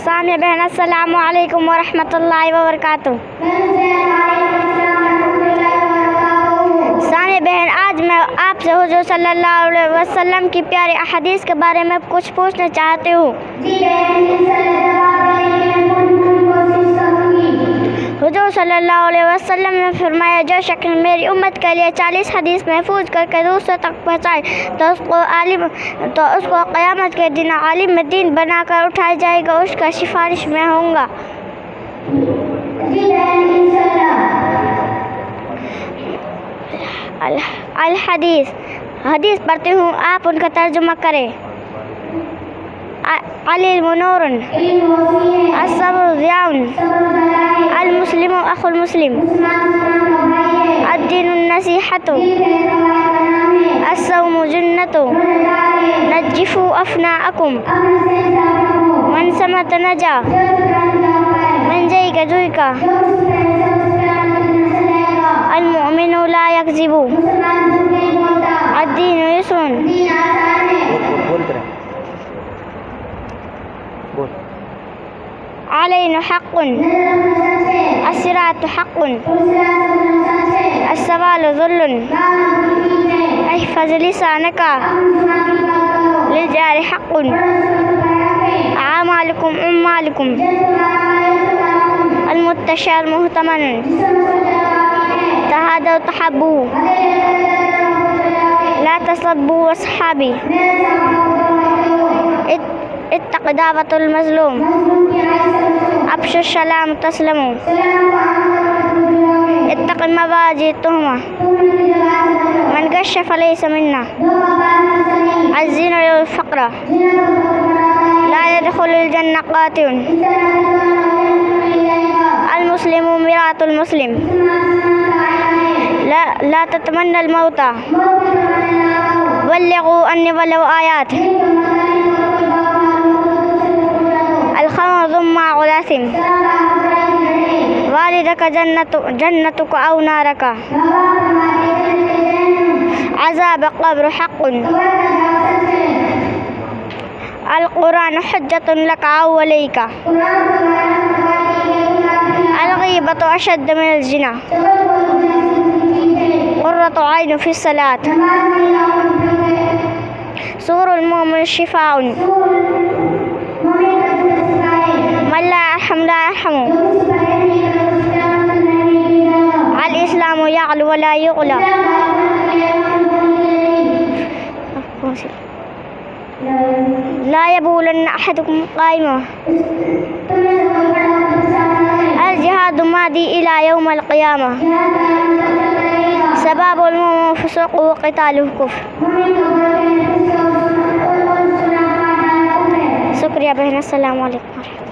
سامع بہن السلام علیکم ورحمۃ اللہ وبرکاتہ۔ سامع بہن، آج میں آپ سے حضور صلی اللہ علیہ وسلم کی پیاری احادیث کے بارے میں کچھ پوچھنا چاہتی ہوں۔ حضور صلی اللہ علیہ وسلم نے فرمایا، جو شخص میری امت کے لیے 40 حدیث محفوظ کر کے دوسروں تک پہنچائے تو اس کو قیامت کے دن عالم دین بنا کر اٹھایا جائے گا، اس کا سفارش میں ہوں گا۔ الحدیث، حدیث پڑھتی ہوں، آپ ان کا ترجمہ کریں۔ العلم نور، الصبر ضیاء، المسلم اخو المسلم، الدین النصیحۃ، الصوم جنۃ، نجفوا افناءکم، من صمت نجا، من جئک جئک، المؤمن لا یکذب، الدین یسر، علینا حق، الصراط حق، السوال ذل، احفظ لسانک، للجار حق، اعمالکم اعمالکم، المتشر محتمن، تہادوا تحابوا، لا تسبوا اصحابی، اتق دعوة المظلوم، افش السلام تسلموا، اتق مواجع التہمہ، من غش فلیس منا، الزنا والفقر، لا يدخل الجنة قاتل، المسلم مرآة المسلم، لا تتمنى الموت، بلغوا عني ولو آیات، الخمر ضماع الأثم، والدك جنتك أو نارك، عذاب قبر حق، القرآن حجة لك أو عليك، الغيبة أشد من الزنا، قرة عين في الصلاة، سور المؤمن شفاء، من لا يرحم لا يرحم، الإسلام يعلو ولا يعلى، لا يبولن أحدكم قائما، الجهاد ماضي إلى يوم القيامة، سباب المؤمن فسوق وقتاله كفر۔ شکریہ بہن، السلام علیکم۔